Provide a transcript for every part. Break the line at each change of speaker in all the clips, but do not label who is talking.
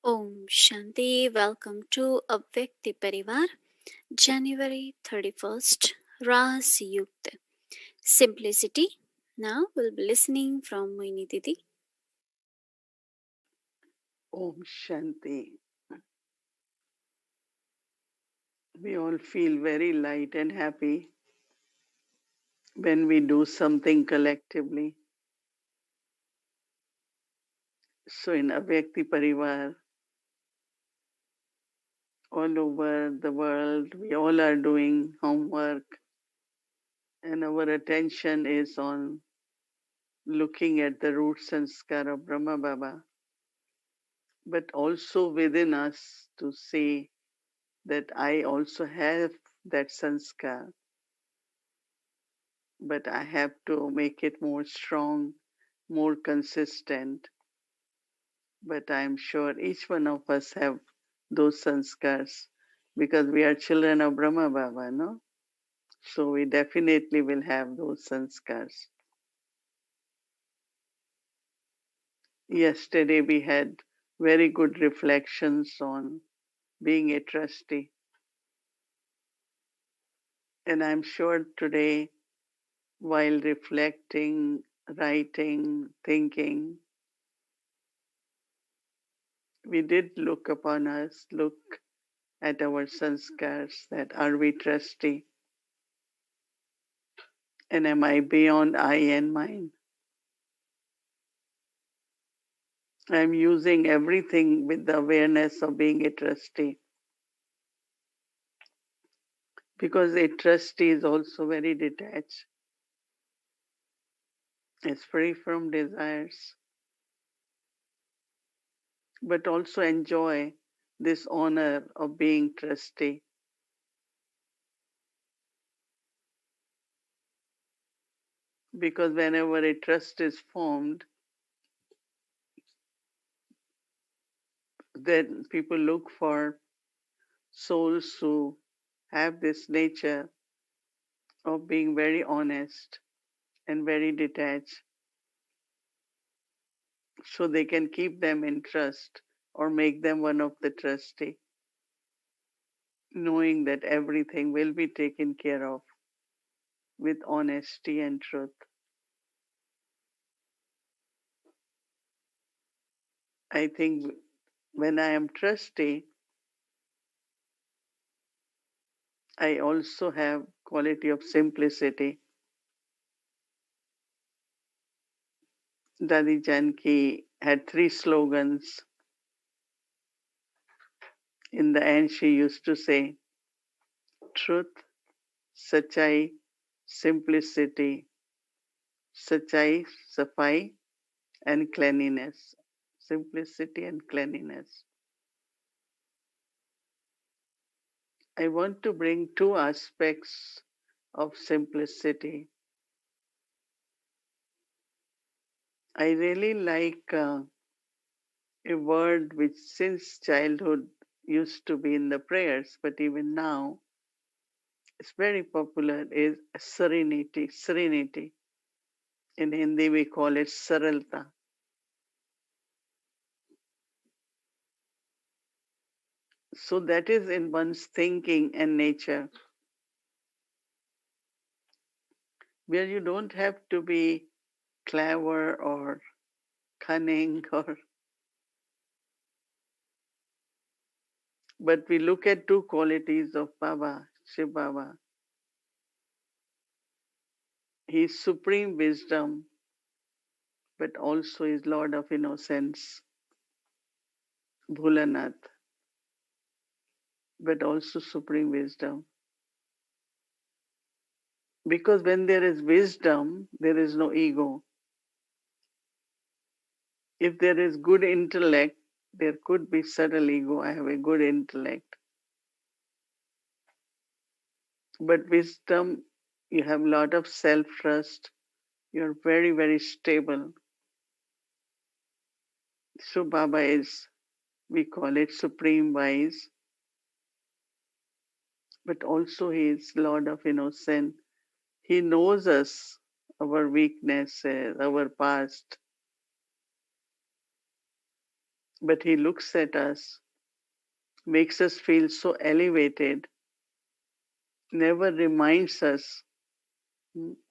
Om Shanti. Welcome to Avyakti Parivar, January 31st, Raazyukt. Simplicity. Now we'll be listening from Mohini Didi.
Om Shanti. We all feel very light and happy when we do something collectively. So in Avyakti Parivar, all over the world, we all are doing homework and our attention is on looking at the root sanskar of Brahma Baba, but also within us to see that I also have that sanskar, but I have to make it more strong, more consistent. But I'm sure each one of us have those sanskars because we are children of Brahma Baba, no? So we definitely will have those sanskars. Yesterday we had very good reflections on being a trustee. And I'm sure today, while reflecting, writing, thinking, we did look upon us, look at our sanskars, that are we trustee? And am I beyond I and mine? I'm using everything with the awareness of being a trustee. Because a trustee is also very detached. It's free from desires, but also enjoy this honor of being trustee. Because whenever a trust is formed, then people look for souls who have this nature of being very honest and very detached, so they can keep them in trust or make them one of the trustee, knowing that everything will be taken care of with honesty and truth. I think when I am trustee, I also have quality of simplicity. Dadi Janki had 3 slogans. In the end, she used to say, truth, sachai, simplicity, sachai, safai, and cleanliness. Simplicity and cleanliness. I want to bring 2 aspects of simplicity. I really like a word which since childhood used to be in the prayers, but even now it's very popular, is serenity. Serenity. In Hindi we call it saralta. So that is in one's thinking and nature, where you don't have to be clever or cunning or, but we look at 2 qualities of Baba, Shiv Baba. He is supreme wisdom, but also is Lord of innocence, Bhulanath, but also supreme wisdom. Because when there is wisdom, there is no ego. If there is good intellect, there could be subtle ego. I have a good intellect. But wisdom, you have a lot of self-trust. You're very, very stable. So Baba is, we call it supreme wise, but also he is Lord of innocence. He knows us, our weaknesses, our past. But He looks at us, makes us feel so elevated, never reminds us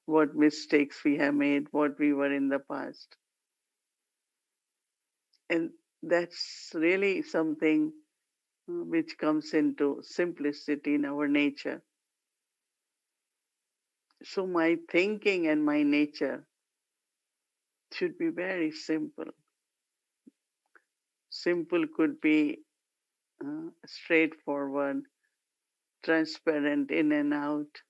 what mistakes we have made, what we were in the past. And that's really something which comes into simplicity in our nature. So my thinking and my nature should be very simple. Simple could be straightforward, transparent in and out.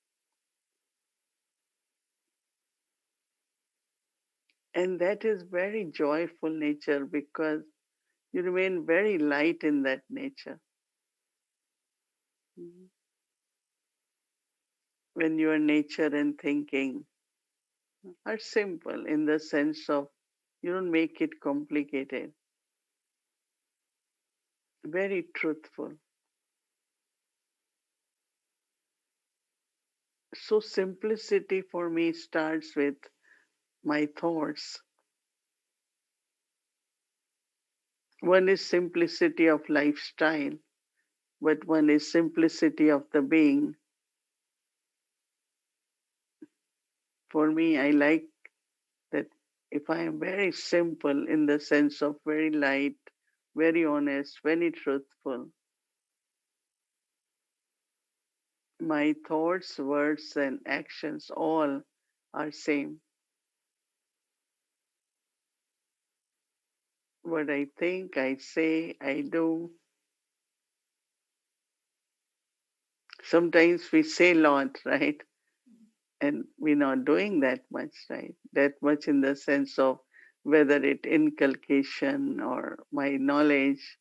And that is very joyful nature because you remain very light in that nature. Mhm. When your nature and thinking are simple in the sense of you don't make it complicated, very truthful. So, simplicity for me starts with my thoughts. One is simplicity of lifestyle, but one is simplicity of the being. For me, I like that if I am very simple in the sense of very light, very honest, very truthful, my thoughts, words, and actions all are same. What I think, I say, I do. Sometimes we say a lot, right? And we're not doing that much, right? That much in the sense of whether it inculcation or my knowledge.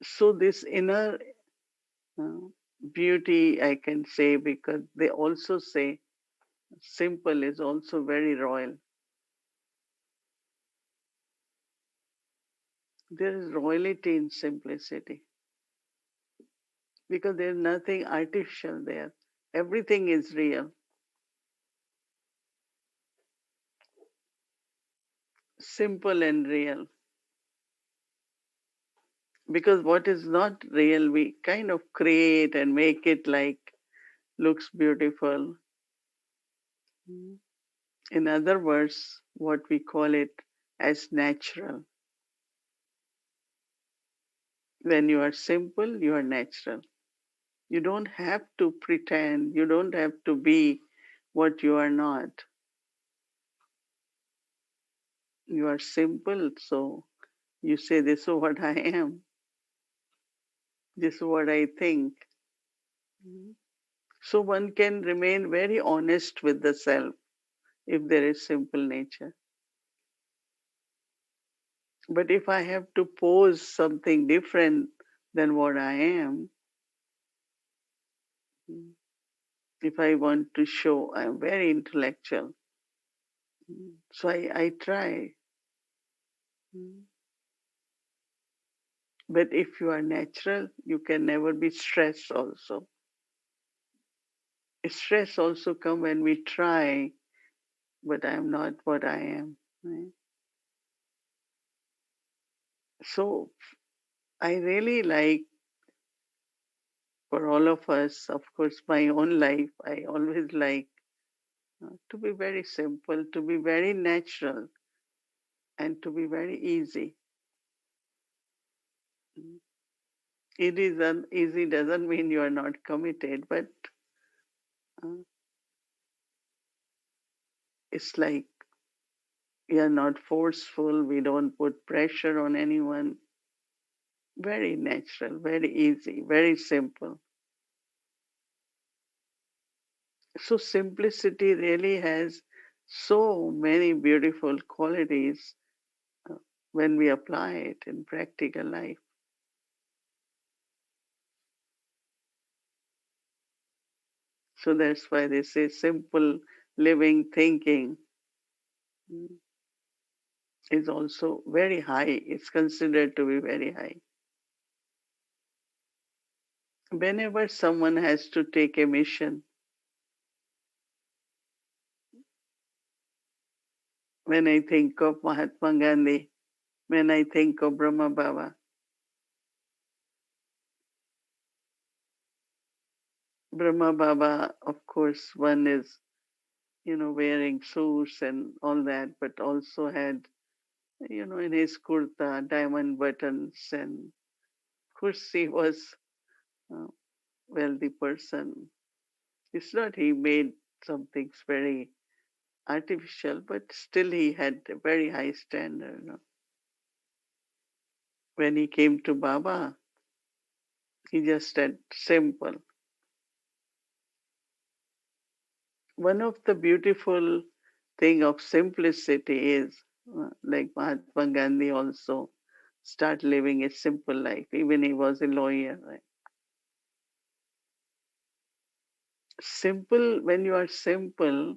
So this inner uh, beauty, I can say, because they also say simple is also very royal. There is royalty in simplicity because there's nothing artificial there. Everything is real, simple and real. Because what is not real, we kind of create and make it like looks beautiful. Mm. In other words, what we call it as natural. When you are simple, you are natural. You don't have to pretend, you don't have to be what you are not. You are simple, so you say, this is what I am, this is what I think. Mm. So one can remain very honest with the self if there is simple nature. But if I have to pose something different than what I am, mm, if I want to show I'm very intellectual, so I try. Mm. But if you are natural, you can never be stressed also. Stress also come when we try, but I'm not what I am. Right? So I really like for all of us, of course, my own life, I always like to be very simple, to be very natural, and to be very easy. Mm. It is easy doesn't mean you are not committed, but uh, it's like we are not forceful, we don't put pressure on anyone. Very natural, very easy, very simple. So, simplicity really has so many beautiful qualities uh, when we apply it in practical life. So, that's why they say simple living thinking mm, is also very high. It's considered to be very high. Whenever someone has to take a mission, when I think of Mahatma Gandhi, when I think of Brahma Baba. Brahma Baba, of course, one is, wearing suits and all that, but also had, in his kurta, diamond buttons. And of course, he was a wealthy person. It's not he made some things very artificial, but still he had a very high standard. When he came to Baba, he just said simple. One of the beautiful thing of simplicity is, like Mahatma Gandhi also start living a simple life. Even he was a lawyer. Right? Simple. When you are simple,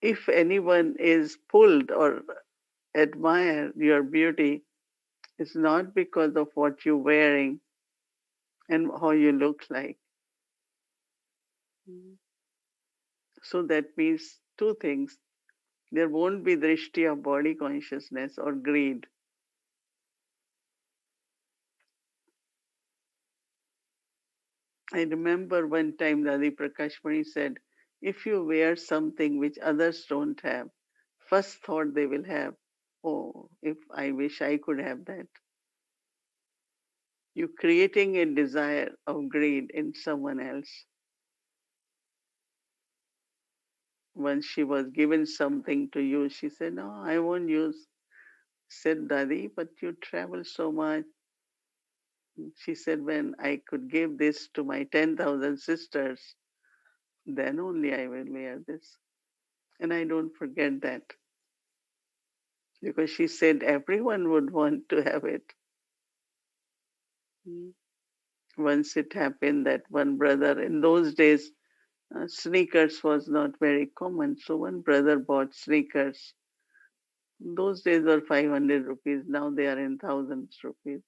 if anyone is pulled or admire your beauty, it's not because of what you're wearing and how you look like. Mm. So that means two things. There won't be drishti of body consciousness or greed. I remember one time Dadi Prakashmani said, if you wear something which others don't have, first thought they will have, oh, if I wish I could have that. You're creating a desire of greed in someone else. Once she was given something to use, she said, no, I won't use. Said Dadi, but you travel so much. She said, when I could give this to my 10,000 sisters, then only I will wear this. And I don't forget that because she said everyone would want to have it. Mm. Once it happened that one brother, in those days, sneakers was not very common. So one brother bought sneakers. Those days were 500 rupees. Now they are in thousands rupees.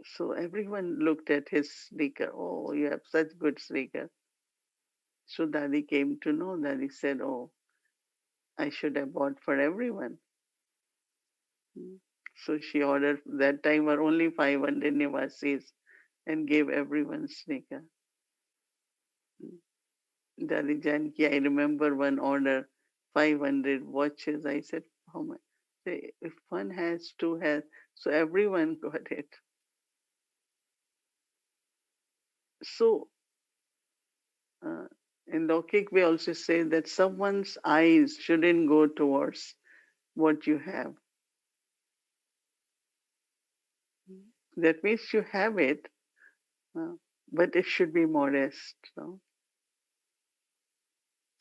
So everyone looked at his sneaker. Oh, you have such good sneaker. So Dadi came to know. Dadi said, oh, I should have bought for everyone. Mm. So she ordered, that time were only 500 nivasis and gave everyone sneaker. Mm. Dadi Janki, I remember one order, 500 watches. I said, how much? Say, if one has, two has. So everyone got it. So uh, in Lokik, we also say that someone's eyes shouldn't go towards what you have. That means you have it, uh, but it should be modest. No?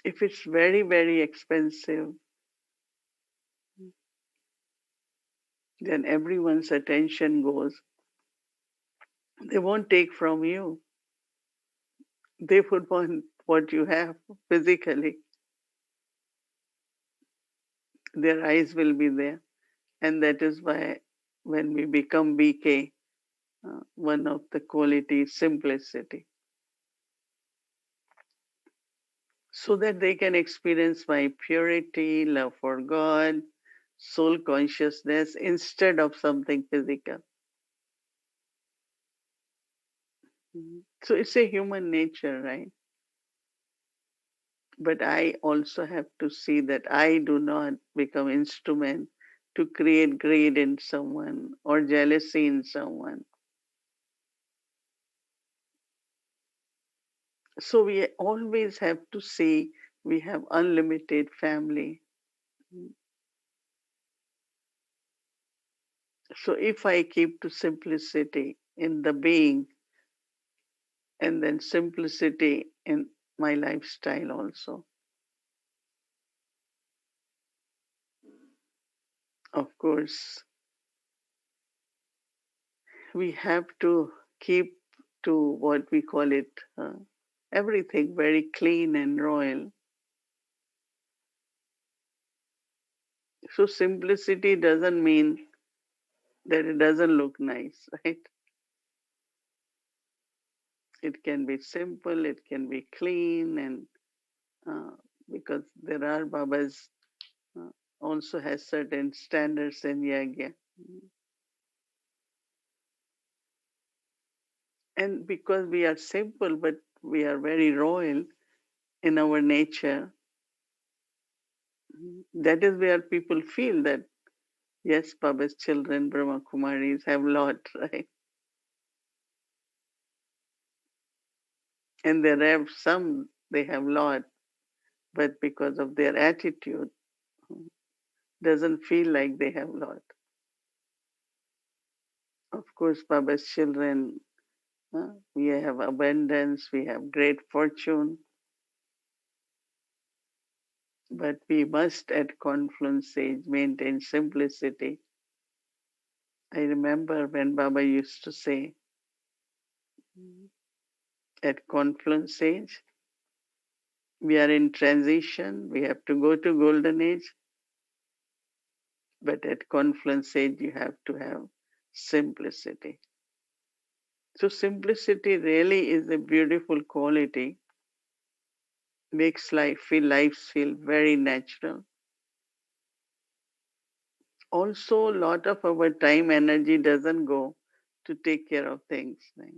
If it's very, very expensive, then everyone's attention goes. They won't take from you. They would want what you have physically. Their eyes will be there. And that is why when we become BK, one of the qualities simplicity. So that they can experience my purity, love for God, soul consciousness instead of something physical. So it's a human nature, right? But I also have to see that I do not become instrument to create greed in someone or jealousy in someone. So we always have to see we have unlimited family. So if I keep to simplicity in the being and then simplicity in my lifestyle also, of course, we have to keep to what we call it everything very clean and royal. So simplicity doesn't mean that it doesn't look nice, right? It can be simple, it can be clean, and because there are Babas uh, also has certain standards in Yagya. And because we are simple, but we are very royal in our nature, that is where people feel that, yes, Baba's children, Brahma Kumaris, have lot, right? And there have some, they have lot, but because of their attitude, doesn't feel like they have lot. Of course, Baba's children, we have abundance, we have great fortune, but we must at confluence age maintain simplicity. I remember when Baba used to say, at confluence age, we are in transition, we have to go to golden age, but at confluence age, you have to have simplicity. So, simplicity really is a beautiful quality, makes life feel very natural. Also, a lot of our time, energy doesn't go to take care of things. Right?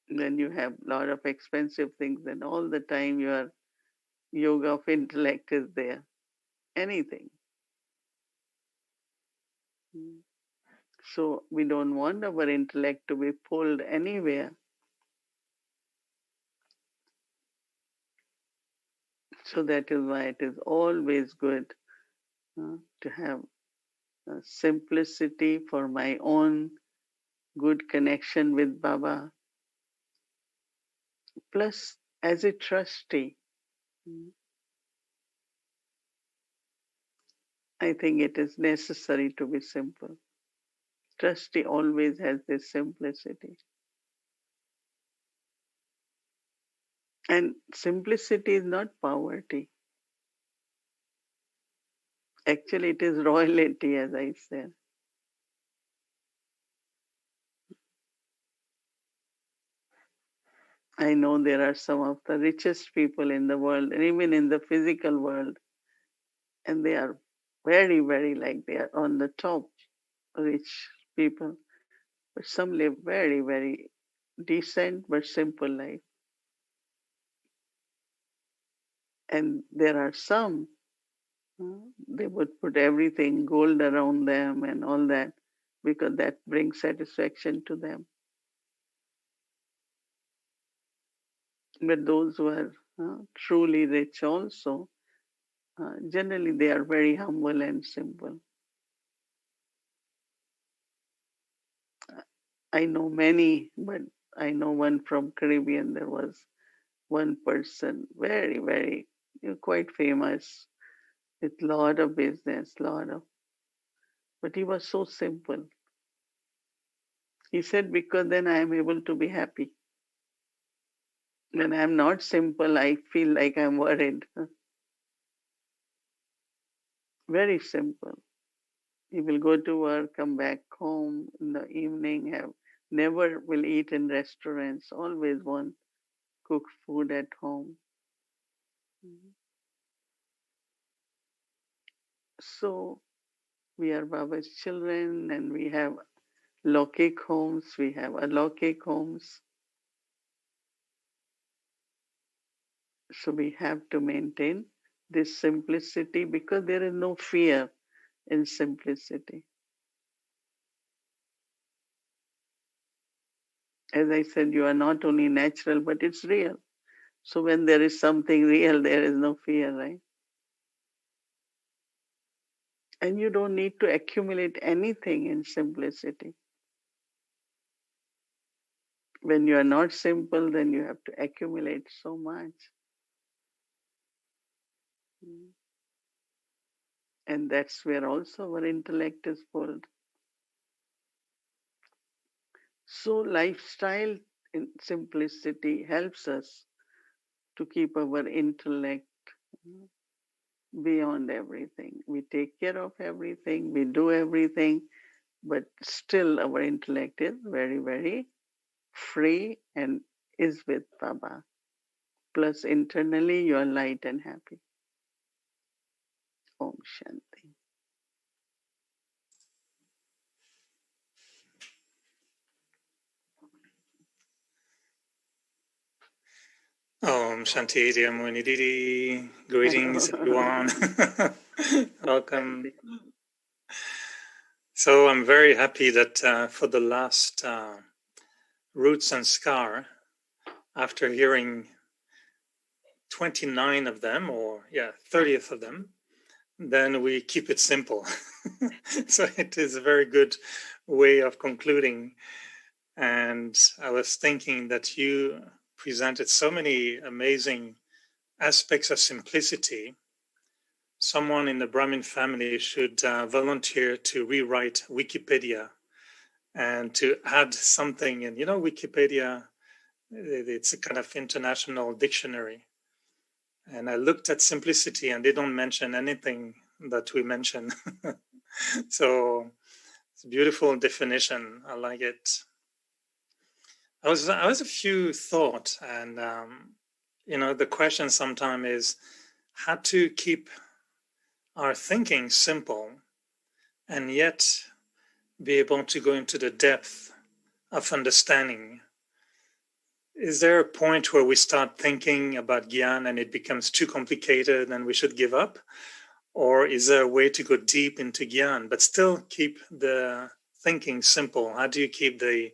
Then you have a lot of expensive things, and all the time your yoga of intellect is there. Anything. Mm. So we don't want our intellect to be pulled anywhere. So that is why it is always good to have simplicity for my own good connection with Baba. Plus, as a trustee, mm, I think it is necessary to be simple. Trustee always has this simplicity. And simplicity is not poverty. Actually, it is royalty, as I said. I know there are some of the richest people in the world, and even in the physical world, and they are very, very like they are on the top rich people. But some live very, very decent but simple life. And there are some, they would put everything gold around them and all that because that brings satisfaction to them. But those who are truly rich also, generally they are very humble and simple. I know many, but I know one from Caribbean. There was one person, very, very, quite famous, with lot of business, lot of, but he was so simple. He said, because then I am able to be happy. When I am not simple, I feel like I'm worried. Very simple. He will go to work, come back home in the evening, have never will eat in restaurants, always want cook food at home. So we are Baba's children and we have Lokik homes, we have Alokik homes. So we have to maintain this simplicity because there is no fear in simplicity. As I said, you are not only natural, but it's real. So when there is something real, there is no fear, right? And you don't need to accumulate anything in simplicity. When you are not simple, then you have to accumulate so much. Mm. And that's where also our intellect is pulled. So lifestyle in simplicity helps us to keep our intellect beyond everything. We take care of everything, we do everything, but still our intellect is very, very free and is with Baba, plus internally you are light and happy. Om Shanti.
Om Shanti, dear Mohini Didi. Greetings, everyone. Welcome. So I'm very happy that for the last Roots and Scar, after hearing 29 of them, or 30th of them, then we keep it simple. So it is a very good way of concluding. And I was thinking that you presented so many amazing aspects of simplicity. Someone in the Brahmin family should volunteer to rewrite Wikipedia and to add something. And Wikipedia, it's a kind of international dictionary. And I looked at simplicity and they don't mention anything that we mention. So it's a beautiful definition. I like it. I was a few thought, and the question sometimes is how to keep our thinking simple and yet be able to go into the depth of understanding. Is there a point where we start thinking about Gyan and it becomes too complicated and we should give up? Or is there a way to go deep into Gyan but still keep the thinking simple? How do you keep the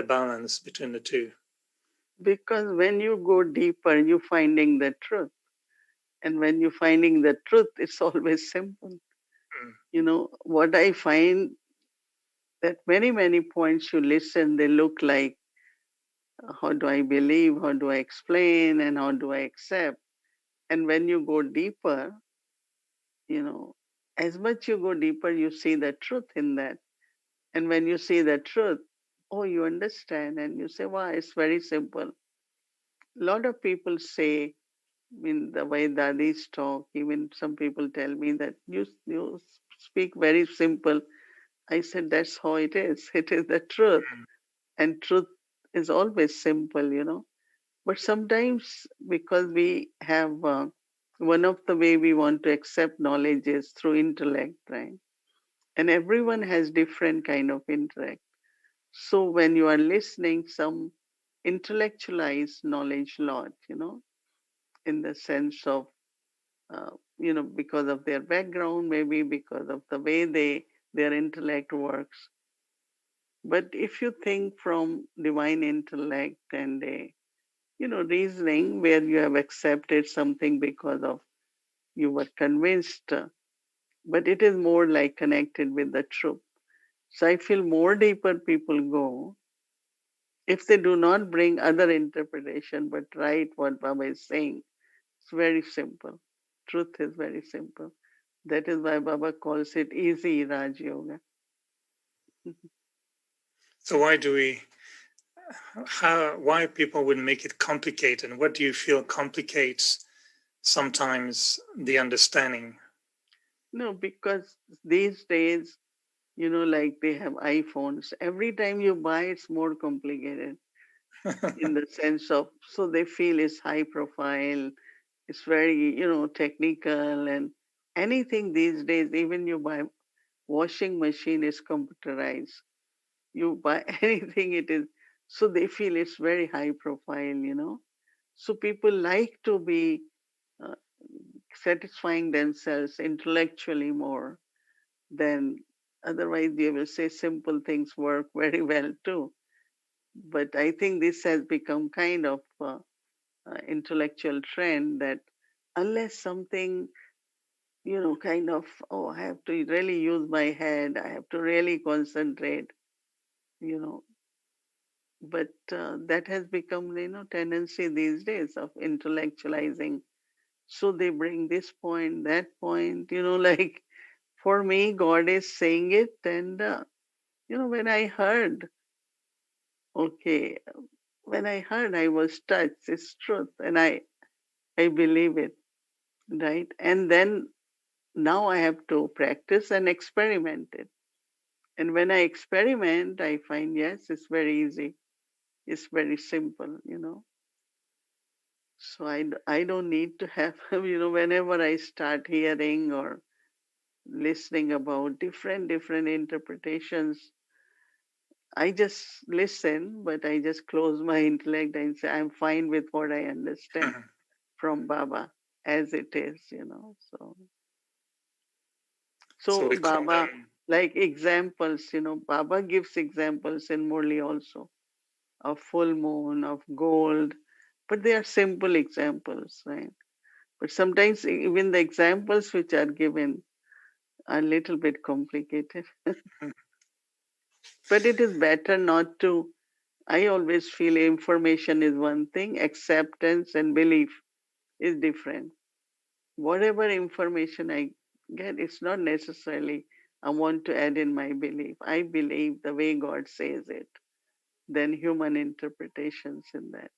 balance between the two?
Because when you go deeper, you're finding the truth. And when you're finding the truth, it's always simple. What I find that many, many points you listen, they look like, how do I believe, how do I explain, and how do I accept? And when you go deeper, as much you go deeper, you see the truth in that. And when you see the truth, oh, you understand, and you say, wow, it's very simple. A lot of people say, the way dadis talk, even some people tell me that you speak very simple. I said, that's how it is. It is the truth. And truth is always simple. But sometimes because we have, one of the way we want to accept knowledge is through intellect, right? And everyone has different kind of intellect. So when you are listening, some intellectualize knowledge lot, in the sense of, because of their background, maybe because of the way their intellect works. But if you think from divine intellect and reasoning where you have accepted something because of you were convinced, but it is more like connected with the truth. So I feel more deeper people go if they do not bring other interpretation but write what Baba is saying. It's very simple. Truth is very simple. That is why Baba calls it easy Raj Yoga.
So why people would make it complicated? And what do you feel complicates sometimes the understanding?
No, because these days, like they have iPhones. Every time you buy, it's more complicated in the sense of, so they feel it's high profile, it's very, technical, and anything these days, even you buy washing machine is computerized. You buy anything, it is, so they feel it's very high profile. So people like to be uh, satisfying themselves intellectually more than otherwise they will say simple things work very well too. But I think this has become kind of intellectual trend that unless something, kind of, oh, I have to really use my head, I have to really concentrate, you know. But that has become, tendency these days of intellectualizing. So they bring this point, that point, like for me, God is saying it. And, when I heard, okay, when I heard, I was touched, it's truth. And I believe it, right? And then now I have to practice and experiment it. And when I experiment, I find, yes, it's very easy. It's very simple. So I don't need to have, whenever I start hearing or listening about different interpretations, I just listen, but I just close my intellect and say, I'm fine with what I understand from Baba as it is.
So
So
we call
Baba,
them.
like examples, Baba gives examples in Murli also of full moon, of gold, but they are simple examples, right? But sometimes even the examples which are given are a little bit complicated. But it is better not to. I always feel information is one thing, acceptance and belief is different. Whatever information I get, it's not necessarily I want to add in my belief. I believe the way God says it, then human interpretations in that.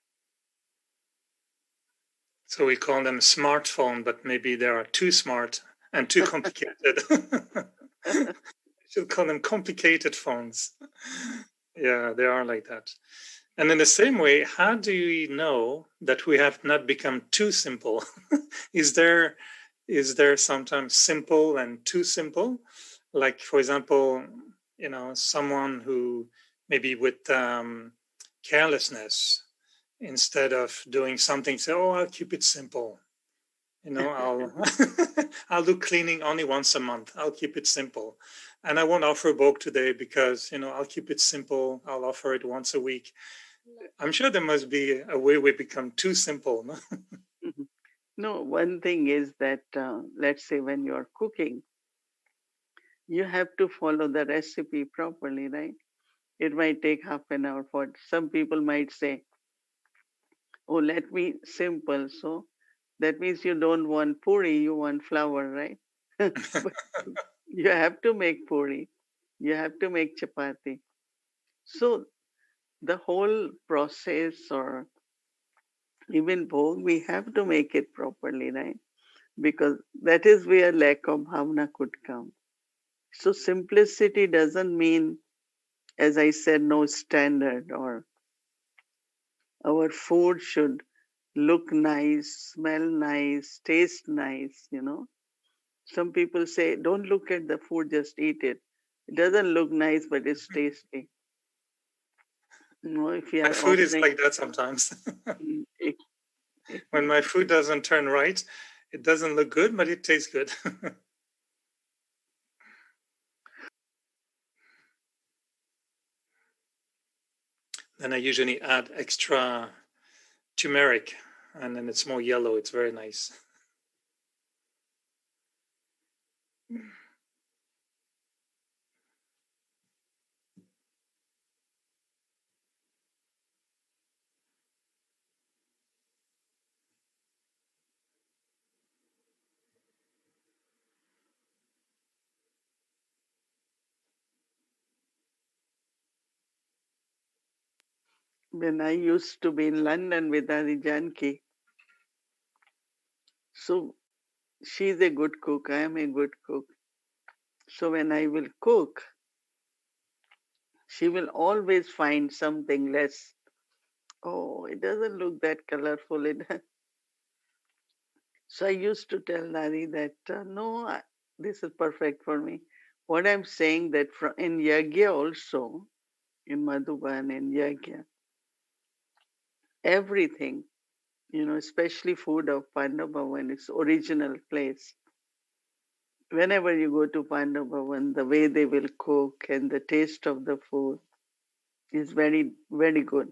So we call them smartphone, but maybe they are too smart and too complicated. Should call them complicated phones. Yeah, they are like that. And in the same way, how do we know that we have not become too simple? is there sometimes simple and too simple? Like, for example, someone who maybe with carelessness, instead of doing something, say, "Oh, I'll keep it simple." I'll I'll do cleaning only once a month. I'll keep it simple, and I won't offer a book today because I'll keep it simple. I'll offer it once a week. I'm sure there must be a way we become too simple. No?
No, one thing is that, let's say when you're cooking, you have to follow the recipe properly, right? It might take half an hour. For some people might say, oh, let me simple. So that means you don't want puri, you want flour, right? But you have to make puri, you have to make chapati. So the whole process, or even bhog, we have to make it properly, right? Because that is where lack of bhavna could come. So simplicity doesn't mean, as I said, no standard, or our food should look nice, smell nice, taste nice. Some people say, don't look at the food, just eat it. It doesn't look nice, but it's tasty. If you
My
are
food is
offering,
like that sometimes.
mm,
When my food doesn't turn right, it doesn't look good, but it tastes good. Then I usually add extra turmeric, and then it's more yellow. It's very nice.
when I used to be in London with Adi Janki, so she's a good cook, I am a good cook. So when I will cook, she will always find something less. Oh, it doesn't look that colorful. So I used to tell Nari that, no, this is perfect for me. What I'm saying that in Yagya also, in Madhuban and Yagya, everything, especially food of Pandavavan, its original place. Whenever you go to Pandavavan, the way they will cook and the taste of the food is very, very good.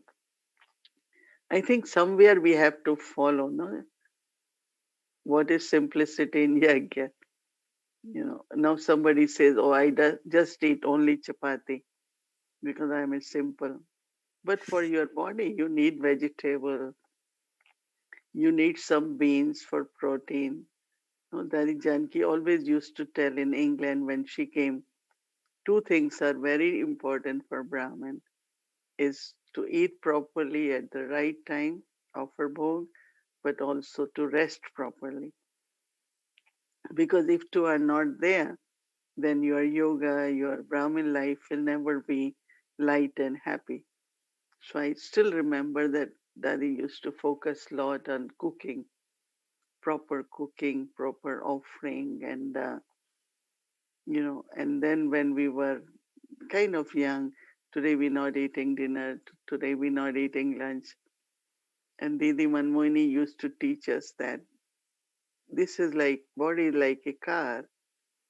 I think somewhere we have to follow, no? What is simplicity in Yagya? Now somebody says, oh, just eat only chapati because I'm a simple. But for your body, you need vegetable, you need some beans for protein. Dari Janki always used to tell in England when she came, two things are very important for Brahmin, is to eat properly at the right time, offer bhog, but also to rest properly. Because if two are not there, then your yoga, your Brahmin life will never be light and happy. So I still remember that Daddy used to focus a lot on cooking, proper offering, and and then when we were kind of young, today we're not eating dinner, today we're not eating lunch. And Didi Manmohini used to teach us that this is like body like a car.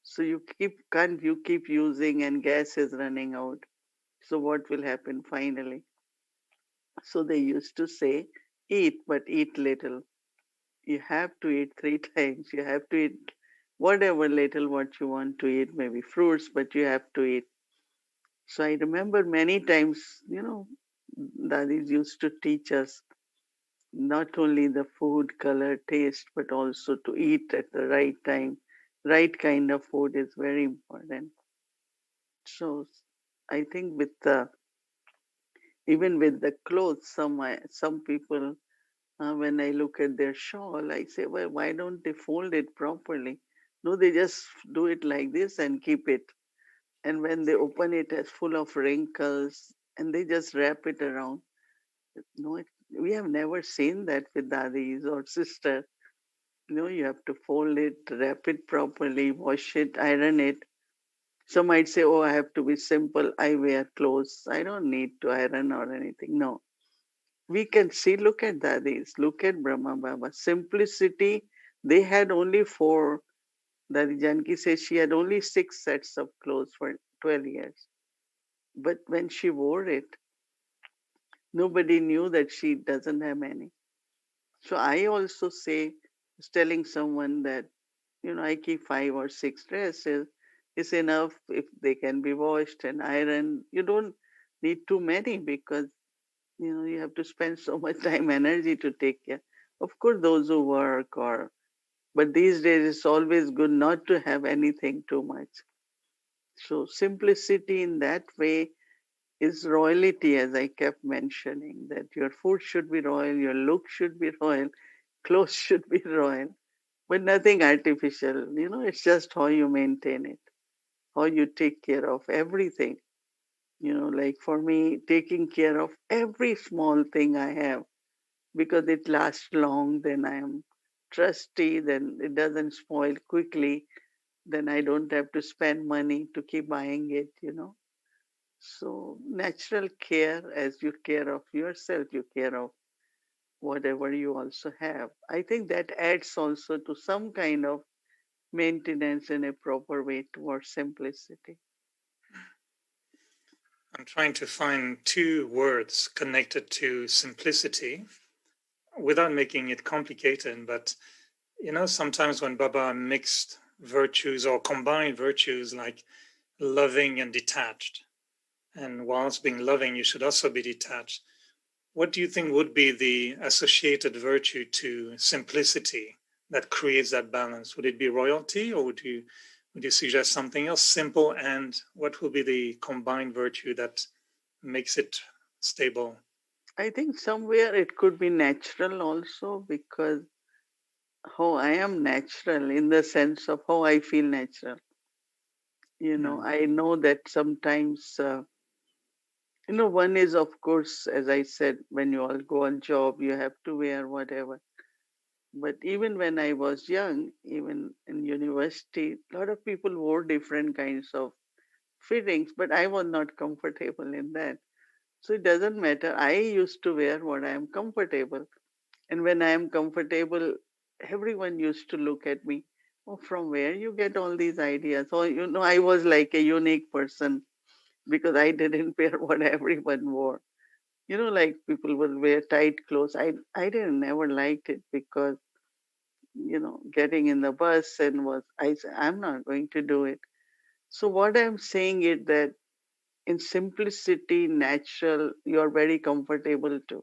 So you keep using and gas is running out. So what will happen finally? So they used to say, eat, but eat little. You have to eat three times. You have to eat whatever little what you want to eat, maybe fruits, but you have to eat. So I remember many times, daddies used to teach us not only the food, color, taste, but also to eat at the right time. Right kind of food is very important. So I think even with the clothes, some people, when I look at their shawl, I say, well, why don't they fold it properly? No, they just do it like this and keep it. And when they open it, it's full of wrinkles, and they just wrap it around. No, we have never seen that with daddies or sister. No, you have to fold it, wrap it properly, wash it, iron it. Some might say, oh, I have to be simple. I wear clothes. I don't need to iron or anything. No. We can see, look at daddies, look at Brahma Baba. Simplicity, they had only four. Dadi Janki says she had only 6 sets of clothes for 12 years. But when she wore it, nobody knew that she doesn't have any. So I also say, telling someone that, I keep 5 or 6 dresses. It's enough if they can be washed and ironed. You don't need too many because, you have to spend so much time, energy to take care. Of course, those who work but these days it's always good not to have anything too much. So simplicity in that way is royalty, as I kept mentioning, that your food should be royal, your look should be royal, clothes should be royal, but nothing artificial. It's just how you maintain it, how you take care of everything. Like for me, taking care of every small thing I have because it lasts long, then I am trustee, then it doesn't spoil quickly, then I don't have to spend money to keep buying it. So natural care, as you care of yourself, you care of whatever you also have. I think that adds also to some kind of maintenance in a proper way towards simplicity.
I'm trying to find two words connected to simplicity without making it complicated. But, sometimes when Baba mixed virtues or combined virtues like loving and detached, and whilst being loving, you should also be detached. What do you think would be the associated virtue to simplicity that creates that balance? Would it be royalty, or would you suggest something else simple? And what will be the combined virtue that makes it stable?
I think somewhere it could be natural also because how I am natural in the sense of how I feel natural. I know that sometimes, one is, of course, as I said, when you all go on job, you have to wear whatever. But even when I was young, even in university, a lot of people wore different kinds of fittings, but I was not comfortable in that. So it doesn't matter. I used to wear what I am comfortable. And when I am comfortable, everyone used to look at me. Oh, from where you get all these ideas? So, I was like a unique person because I didn't wear what everyone wore. Like people would wear tight clothes. I didn't never liked it because, getting in the bus and I said, I'm not going to do it. So what I'm saying is that in simplicity, natural, you're very comfortable too.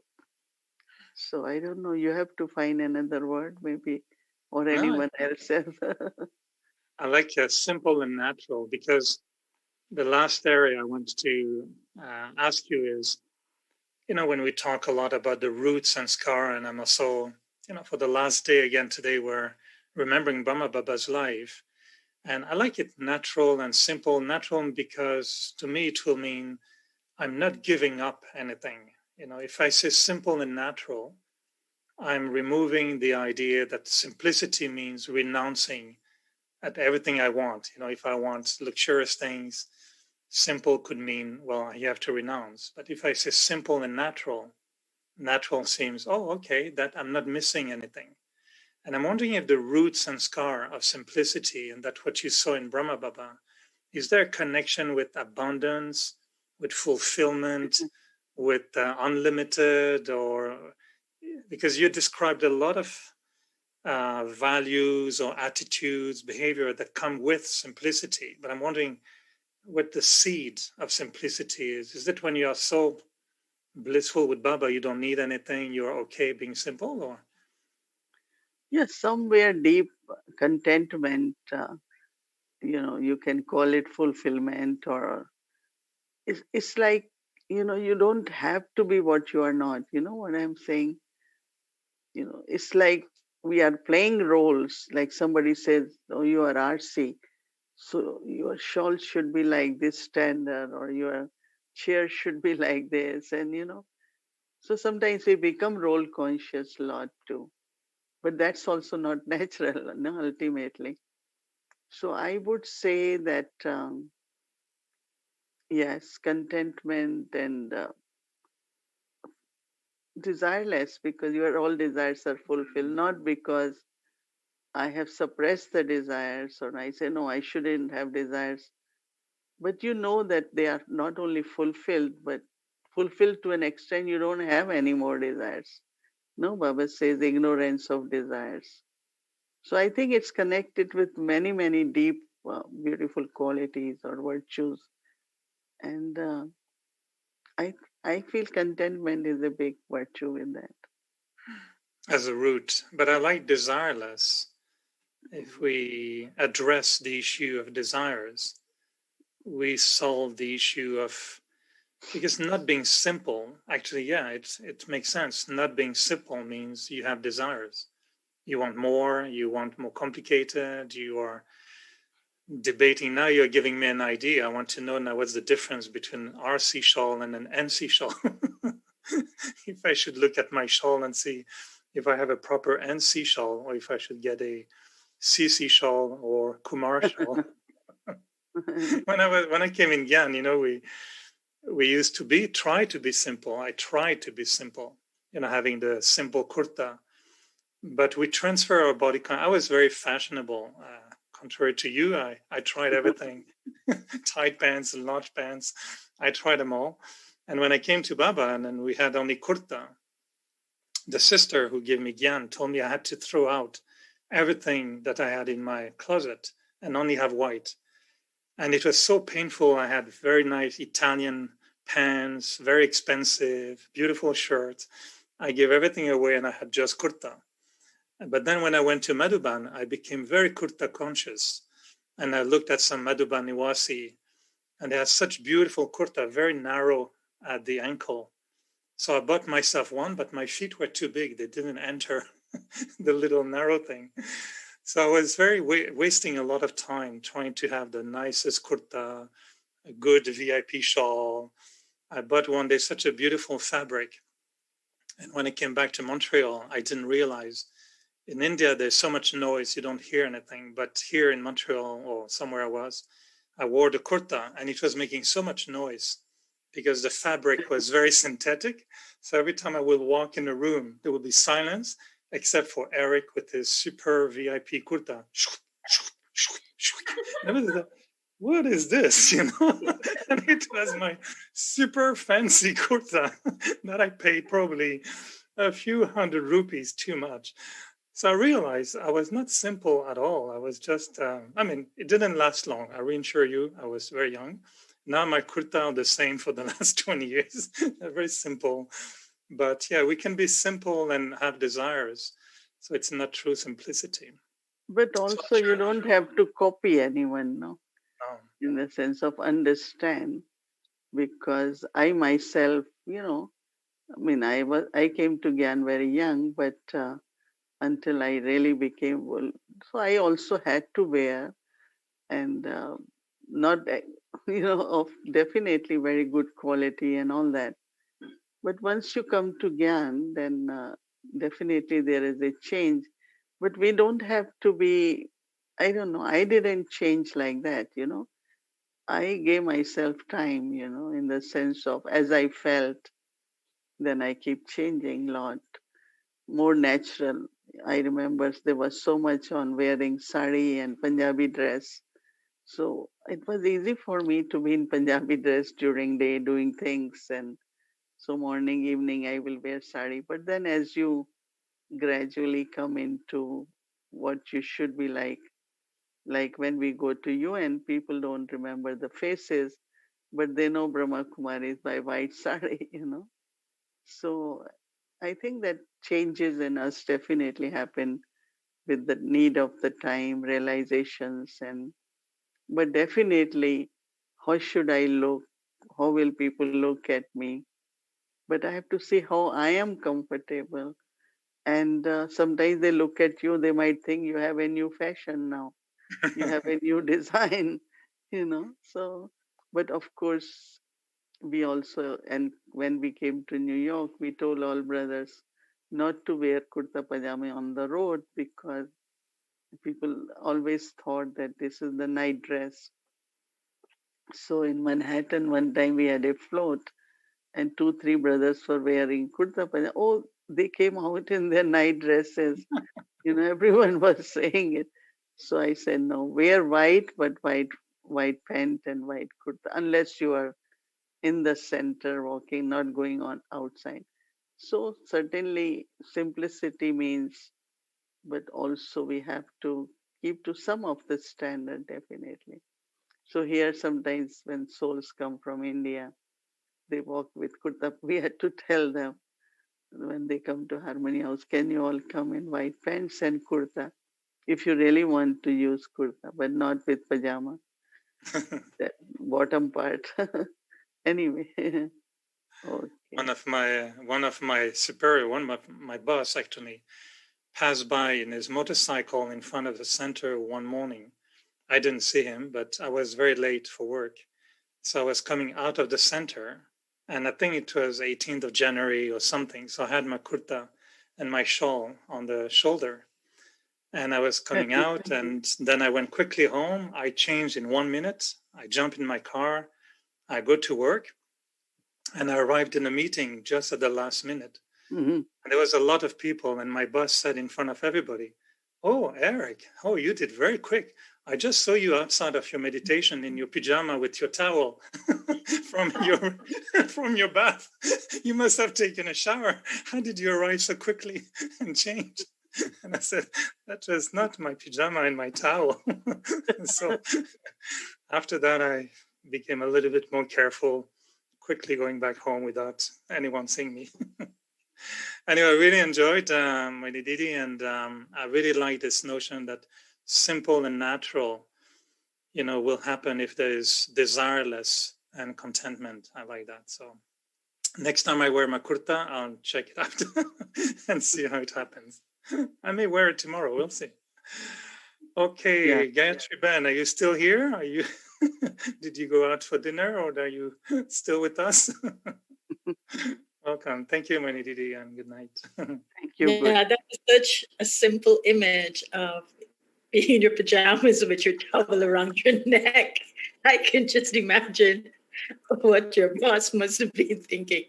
So I don't know, you have to find another word maybe, or
No,
anyone else has.
I like simple and natural, because the last area I want to ask you is, when we talk a lot about the roots and scar, and I'm also, for the last day again today, we're remembering Brahma Baba's life. And I like it natural and simple. Natural because to me it will mean I'm not giving up anything. If I say simple and natural, I'm removing the idea that simplicity means renouncing at everything I want. If I want luxurious things, simple could mean, well, you have to renounce. But if I say simple and natural seems, oh, okay, that I'm not missing anything. And I'm wondering if the root sanskar of simplicity, and that's what you saw in Brahma Baba, is there a connection with abundance, with fulfillment, with unlimited, or because you described a lot of values or attitudes, behavior that come with simplicity. But I'm wondering what the seed of simplicity is. Is it when you are so blissful with Baba, you don't need anything, you're okay being simple? Or
Yes, somewhere deep contentment, you can call it fulfillment, or it's like, you don't have to be what you are not. You know what I'm saying? It's like we are playing roles. Like somebody says, oh, you are RC, so your shawl should be like this standard, or your chair should be like this. And, so sometimes we become role conscious a lot too. But that's also not natural, no, ultimately. So I would say that, yes, contentment and desireless, because your all desires are fulfilled, not because I have suppressed the desires or I say, no, I shouldn't have desires. But you know that they are not only fulfilled, but fulfilled to an extent you don't have any more desires. No, Baba says ignorance of desires. So I think it's connected with many, many deep, beautiful qualities or virtues. And I, I feel contentment is a big virtue in that.
as a root, but I like desireless. If we address the issue of desires, we solve the issue of, because not being simple, actually, yeah, it makes sense. Not being simple means you have desires. You want more complicated, you are debating. Now you're giving me an idea. I want to know now what's the difference between RC shawl and an NC shawl. If I should look at my shawl and see if I have a proper NC shawl, or if I should get a CC shawl or Kumar shawl. when I came in Gyan, we used to try to be simple. I tried to be simple, having the simple kurta, but we transfer our body. I was very fashionable. Contrary to you, I tried everything, tight pants and large pants. I tried them all. And when I came to Baba and then we had only kurta, the sister who gave me Gyan told me I had to throw out everything that I had in my closet and only have white. And it was so painful. I had very nice Italian pants, very expensive, beautiful shirts. I gave everything away and I had just kurta. But then when I went to Madhuban, I became very kurta conscious. And I looked at some Madhuban Niwasi, and they had such beautiful kurta, very narrow at the ankle. So I bought myself one, but my feet were too big. They didn't enter the little narrow thing. So I was very wasting a lot of time trying to have the nicest kurta, a good VIP shawl. I bought one. There's such a beautiful fabric. And when I came back to Montreal, I didn't realize in India, there's so much noise, you don't hear anything. But here in Montreal or somewhere I wore the kurta and it was making so much noise because the fabric was very synthetic. So every time I would walk in a room, there would be silence, except for Eric with his super VIP kurta. What is this? And it was my super fancy kurta that I paid probably a few hundred rupees too much. So I realized I was not simple at all. I was just, it didn't last long. I reassure you, I was very young. Now my kurta are the same for the last 20 years. They're very simple. But yeah, we can be simple and have desires. So it's not true simplicity.
But also, you don't have to copy anyone, no?
No.
In the sense of understand, because I myself, I came to Gyan very young, but until I really became, well, so I also had to wear, and not, of definitely very good quality and all that. But once you come to Gyan, then definitely there is a change. But we don't have to be, I don't know, I didn't change like that, you know. I gave myself time, you know, in the sense of as I felt, then I keep changing a lot, more natural. I remember there was so much on wearing sari and Punjabi dress. So it was easy for me to be in Punjabi dress during day doing things, and so morning, evening I will wear sari. But then as you gradually come into what you should be like when we go to UN, people don't remember the faces, but they know Brahma Kumaris by white sari, you know. So I think that changes in us definitely happen with the need of the time, realizations, and but definitely, how should I look? How will people look at me? But I have to see how I am comfortable. And sometimes they look at you, they might think you have a new fashion now, you have a new design, you know. So, but of course, we also, and when we came to New York, we told all brothers not to wear kurta pajama on the road because people always thought that this is the night dress. So in Manhattan, one time we had a float, and two, three brothers were wearing kurta pajama. Oh, they came out in their night dresses. You know, everyone was saying it. So I said, no, wear white, but white pant and white kurta, unless you are in the center walking, not going on outside. So certainly simplicity means, but also we have to keep to some of the standard, definitely. So here sometimes when souls come from India, they walk with kurta. We had to tell them when they come to Harmony House, can you all come in white pants and kurta if you really want to use kurta, but not with pajama, that bottom part. Anyway, okay.
One of my superior, one of my boss actually passed by in his motorcycle in front of the center one morning. I didn't see him, but I was very late for work. So I was coming out of the center, and I think it was 18th of January or something. So I had my kurta and my shawl on the shoulder. And I was coming out, and then I went quickly home. I changed in 1 minute. I jump in my car. I go to work, and I arrived in a meeting just at the last minute.
Mm-hmm.
And there was a lot of people, and my boss said in front of everybody, "Oh, Eric, oh, you did very quick. I just saw you outside of your meditation in your pajama with your towel from your from your bath. You must have taken a shower. How did you arrive so quickly and change?" And I said, "That was not my pajama and my towel." So after that, I became a little bit more careful, quickly going back home without anyone seeing me. Anyway, I really enjoyed Mohini Didi, and I really like this notion that simple and natural, will happen if there is desireless and contentment. I like that. So next time I wear my kurta, I'll check it out and see how it happens. I may wear it tomorrow. We'll see. Okay,
Yeah.
Gayatri Ben, are you still here? Are you? Did you go out for dinner, or are you still with us? Welcome. Thank you, Mohini Didi, and good night.
Thank you.
Yeah,
Good.
that was such a simple image of being in your pajamas with your towel around your neck. I can just imagine what your boss must have been thinking.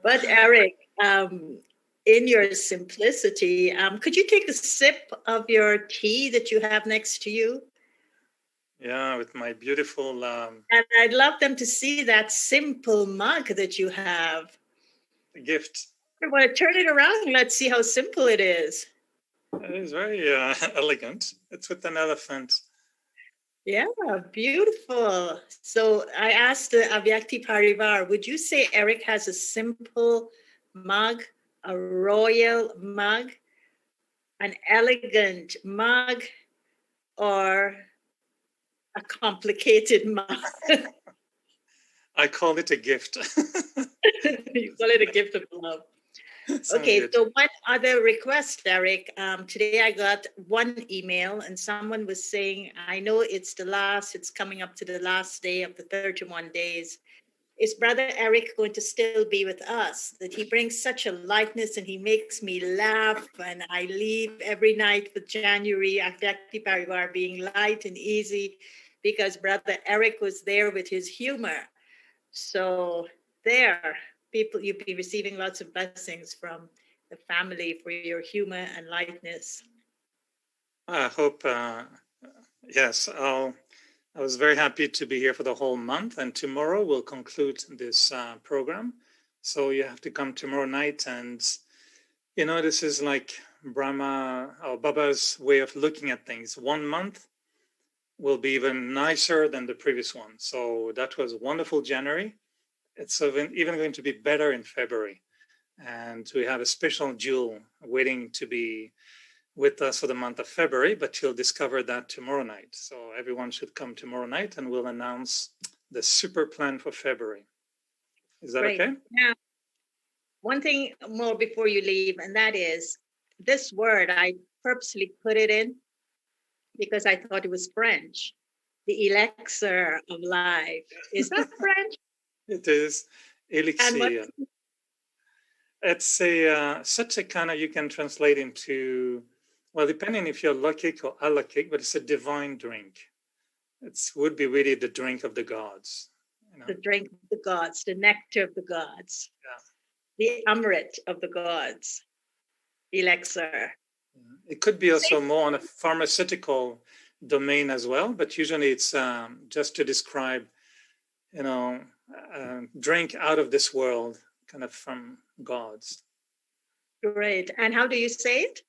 But Eric, in your simplicity, could you take a sip of your tea that you have next to you?
Yeah, with my beautiful.
And I'd love them to see that simple mug that you have.
Gift.
I want to turn it around and let's see how simple it is.
It is very elegant. It's with an elephant.
Yeah, beautiful. So I asked the Avyakti Parivar, would you say Eric has a simple mug, a royal mug, an elegant mug, or a complicated mug?
I call it a gift.
You call it a gift of love. Okay,
good.
so one other request, Eric. Today I got one email and someone was saying, I know it's coming up to the last day of the 31 days. is Brother Eric going to still be with us? That he brings such a lightness and he makes me laugh. And I leave every night with January Avyakti Parivar being light and easy because Brother Eric was there with his humor. So there, people, you'll be receiving lots of blessings from the family for your humor and lightness.
I hope, yes, I was very happy to be here for the whole month, and tomorrow we'll conclude this program. So you have to come tomorrow night, and this is like Brahma or Baba's way of looking at things. 1 month will be even nicer than the previous one. So that was wonderful January. It's even going to be better in February. And we have a special jewel waiting to be with us for the month of February, but you'll discover that tomorrow night. So everyone should come tomorrow night and we'll announce the super plan for February. Is that
Great.
okay?
Now, one thing more before you leave, and that is this word, I purposely put it in because I thought it was French. The elixir of life. Is that French?
It is elixir. It's such a kind of, you can translate into, well, depending if you're Lakic or Alakic, but it's a divine drink. It would be really the drink of the gods.
The drink of the gods, the nectar of the gods. Yeah. The amrit of the gods. Elixir.
It could be also more on a pharmaceutical domain as well, but usually it's just to describe, drink out of this world, kind of from gods.
Great. And how do you say it?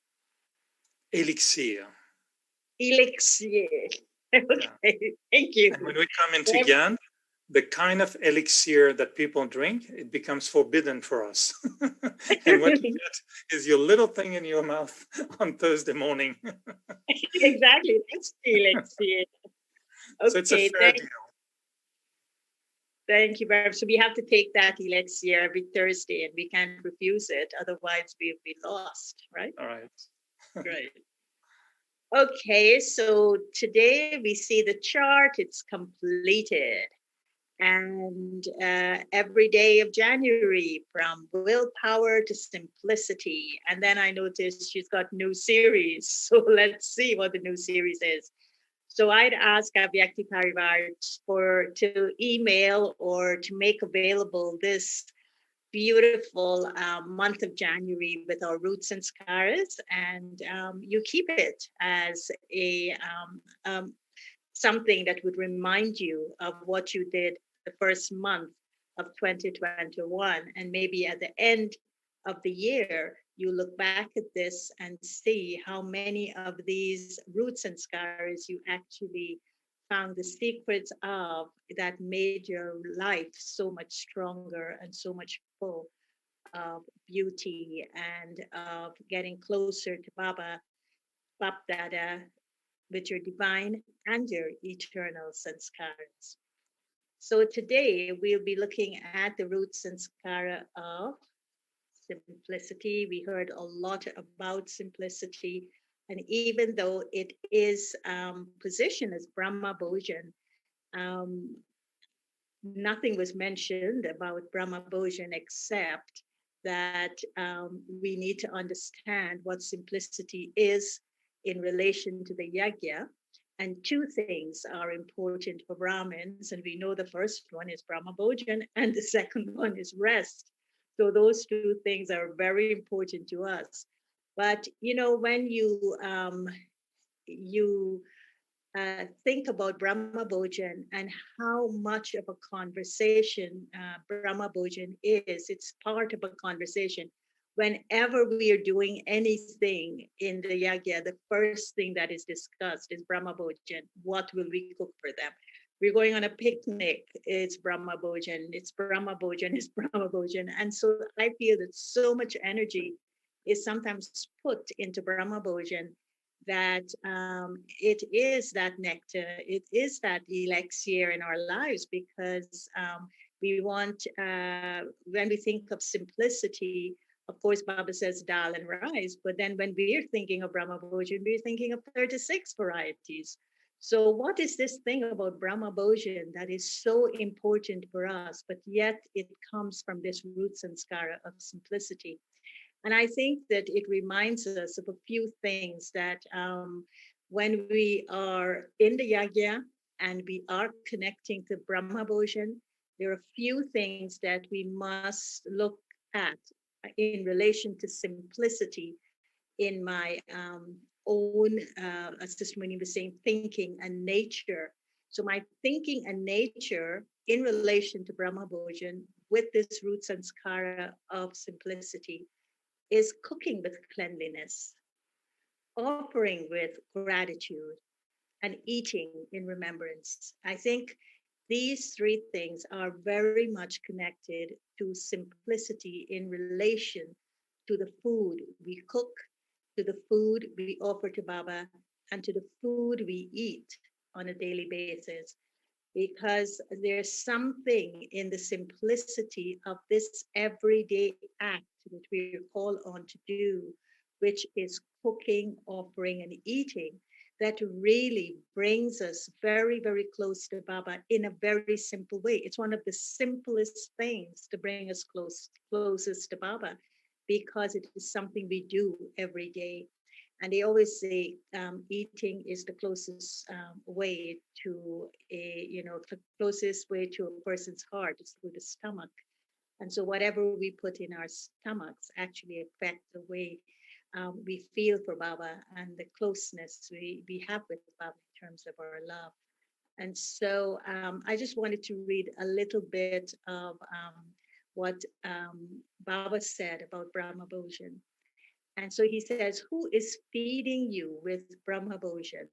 Elixir.
Elixir. Okay, thank you.
And when we come into Gyan, the kind of elixir that people drink, it becomes forbidden for us. And what you get is your little thing in your mouth on Thursday morning.
Exactly, that's the elixir. Okay,
so it's a fair deal.
Thank you very much. So we have to take that elixir every Thursday and we can't refuse it. Otherwise we'll be lost, right?
All right.
Great. Okay, so today we see the chart, it's completed. And every day of January, from willpower to simplicity. And then I noticed she's got new series. So let's see what the new series is. So I'd ask Avyakti Parivar to email or to make available this beautiful month of January with our roots and scars, and you keep it as a something that would remind you of what you did the first month of 2021, and maybe at the end of the year you look back at this and see how many of these roots and scars you actually found the secrets of that made your life so much stronger and so much full of beauty and of getting closer to Baba, Bapdada, with your divine and your eternal sanskars. So today we'll be looking at the root sanskara of simplicity. We heard a lot about simplicity. And even though it is positioned as Brahma Bhojan, nothing was mentioned about Brahma Bhojan except that we need to understand what simplicity is in relation to the yajna. And two things are important for Brahmins, and we know the first one is Brahma Bhojan, and the second one is rest. So those two things are very important to us. But when you think about Brahma Bhojan and how much of a conversation Brahma Bhojan is, it's part of a conversation. Whenever we are doing anything in the yajna, the first thing that is discussed is Brahma Bhojan. What will we cook for them? We're going on a picnic, it's Brahma Bhojan, it's Brahma Bhojan, it's Brahma Bhojan. And so I feel that so much energy is sometimes put into Brahma Bhojan that it is that nectar, it is that elixir in our lives, because we want, when we think of simplicity, of course, Baba says dal and rice, but then when we're thinking of Brahma Bhojan, we're thinking of 36 varieties. So, what is this thing about Brahma Bhojan that is so important for us, but yet it comes from this root sanskara of simplicity? And I think that it reminds us of a few things that when we are in the yagya and we are connecting to Brahma Bhojan, there are a few things that we must look at in relation to simplicity in my own, as Sister Muni was saying, thinking and nature. So my thinking and nature in relation to Brahma Bhojan with this root sanskara of simplicity is cooking with cleanliness, offering with gratitude, and eating in remembrance. I think these three things are very much connected to simplicity in relation to the food we cook, to the food we offer to Baba, and to the food we eat on a daily basis. Because there's something in the simplicity of this everyday act that we are called on to do, which is cooking, offering, and eating, that really brings us very, very close to Baba in a very simple way. It's one of the simplest things to bring us closest to Baba, because it is something we do every day. And they always say eating is the closest way to the closest way to a person's heart is through the stomach. And so whatever we put in our stomachs actually affect the way we feel for Baba and the closeness we have with Baba in terms of our love. And so I just wanted to read a little bit of what Baba said about Brahma Bhojan. And so he says, who is feeding you with Brahma Bhojan?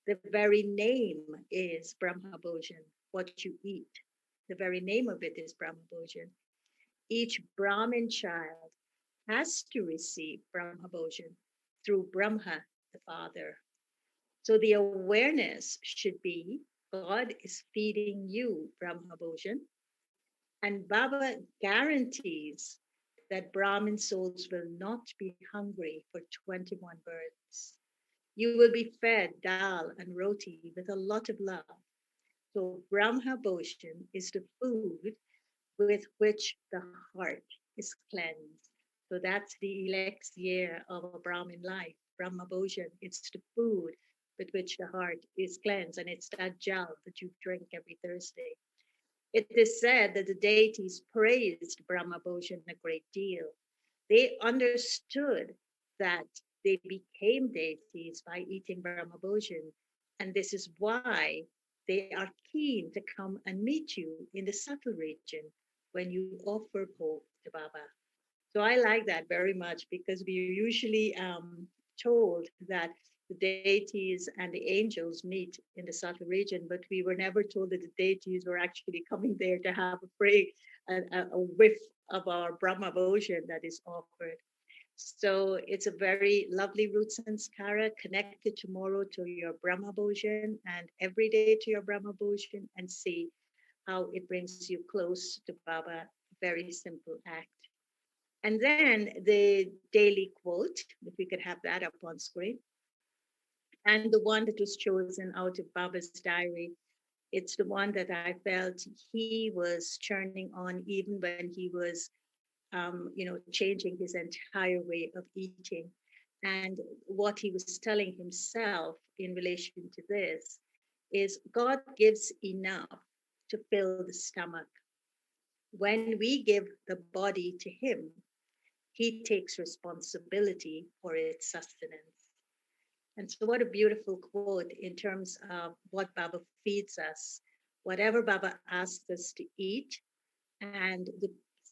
The very name is Brahma Bhojan, what you eat. The very name of it is Brahma Bhojan. Each Brahmin child has to receive Brahma Bhojan through Brahma, the Father. So the awareness should be God is feeding you Brahma Bhojan, and Baba guarantees that Brahmin souls will not be hungry for 21 births. You will be fed dal and roti with a lot of love. So Brahma Bhojan is the food with which the heart is cleansed. So that's the elixir of a Brahmin life. Brahma Bhojan, it's the food with which the heart is cleansed, and it's that jal that you drink every Thursday. It is said that the deities praised Brahma Bhojan a great deal. They understood that they became deities by eating Brahma Bhojan, and this is why they are keen to come and meet you in the subtle region when you offer hope to Baba. So I like that very much, because we are usually told that the deities and the angels meet in the subtle region, but we were never told that the deities were actually coming there to have a whiff of our Brahma Bhojan that is offered. So it's a very lovely root sanskara connected tomorrow to your Brahma Bhojan and every day to your Brahma Bhojan, and see how it brings you close to Baba. Very simple act. And then the daily quote, if we could have that up on screen, and the one that was chosen out of Baba's diary. It's the one that I felt he was churning on even when he was, changing his entire way of eating. And what he was telling himself in relation to this is God gives enough to fill the stomach. When we give the body to him, he takes responsibility for its sustenance. And so, what a beautiful quote in terms of what Baba feeds us. Whatever Baba asks us to eat, and the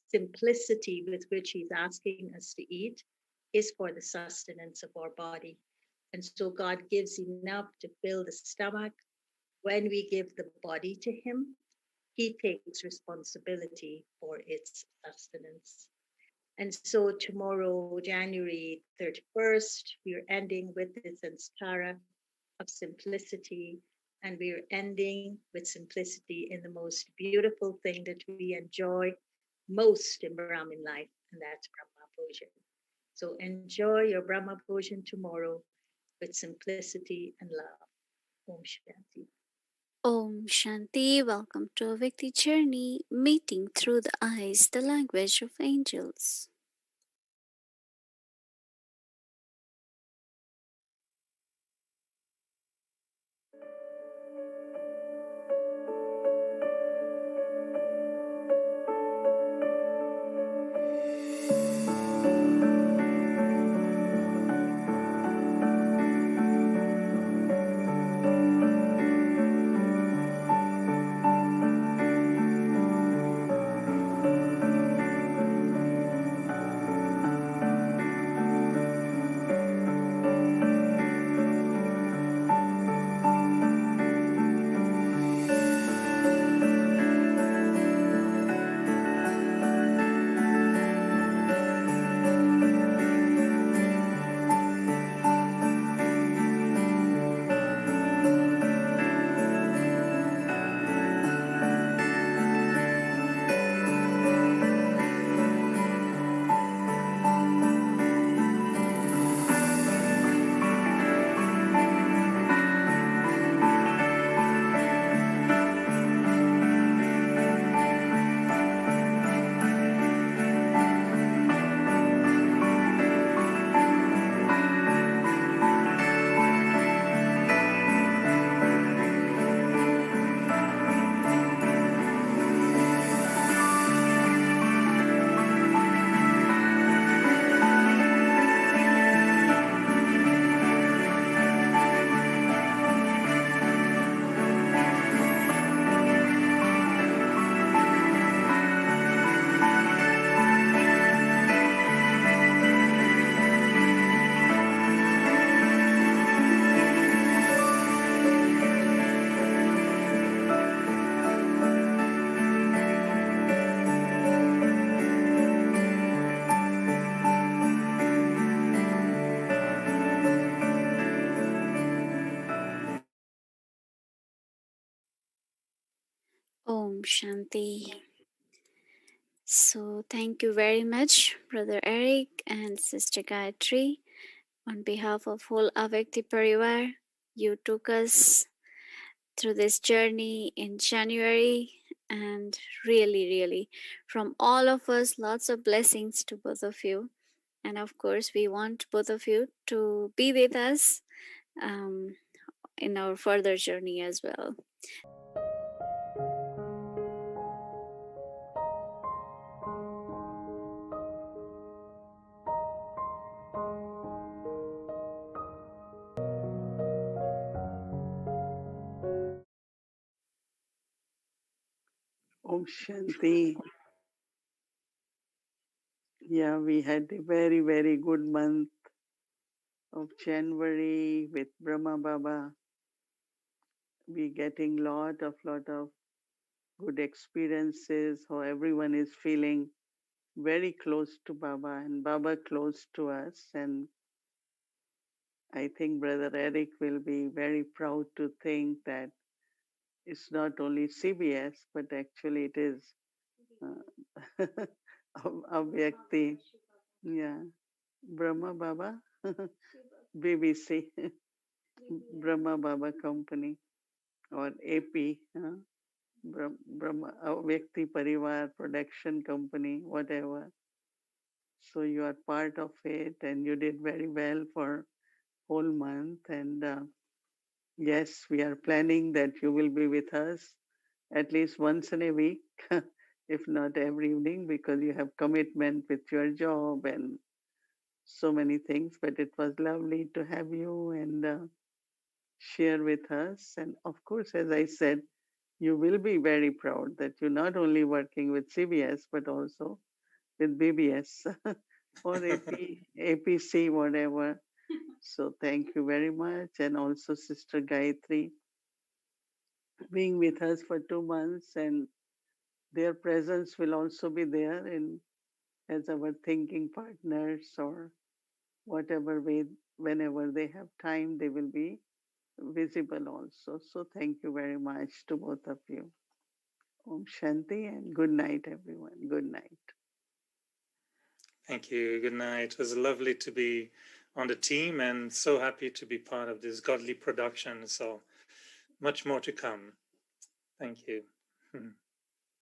simplicity with which he's asking us to eat, is for the sustenance of our body. And so, God gives enough to fill the stomach. When we give the body to him, he takes responsibility for its sustenance. And so tomorrow, January 31st, we are ending with the sanskara of simplicity. And we are ending with simplicity in the most beautiful thing that we enjoy most in Brahmin life, and that's Brahma Bhojan. So enjoy your Brahma Bhojan tomorrow with simplicity and love. Om Shanti.
Om Shanti. Welcome to a Vikti journey, meeting through the eyes, the language of angels. Om Shanti. So, thank you very much, Brother Eric and Sister Gayatri. On behalf of whole Avyakti Parivar, you took us through this journey in January, and really, from all of us, lots of blessings to both of you. And of course, we want both of you to be with us um, in our further journey as well.
Om Shanti. Yeah, we had a very, very good month of January with Brahma Baba. We getting lot of good experiences, how everyone is feeling very close to Baba and Baba close to us. And I think Brother Eric will be very proud to think that it's not only CBS, but actually it is Avyakti. Yeah, Brahma Baba, BBC, Brahma Baba Company or AP, Brahma Avyakti Parivar Production Company, whatever. So you are part of it and you did very well for whole month. And yes, we are planning that you will be with us at least once in a week, if not every evening, because you have commitment with your job and so many things. But it was lovely to have you and share with us. And of course, as I said, you will be very proud that you're not only working with CBS, but also with BBS or APC, whatever. So thank you very much. And also Sister Gayatri being with us for 2 months, and their presence will also be there in as our thinking partners or whatever way, whenever they have time, they will be visible also. So thank you very much to both of you. Om Shanti and good night, everyone. Good night.
Thank you. Good night. It was lovely to be on the team and so happy to be part of this godly production. So much more to come. Thank you.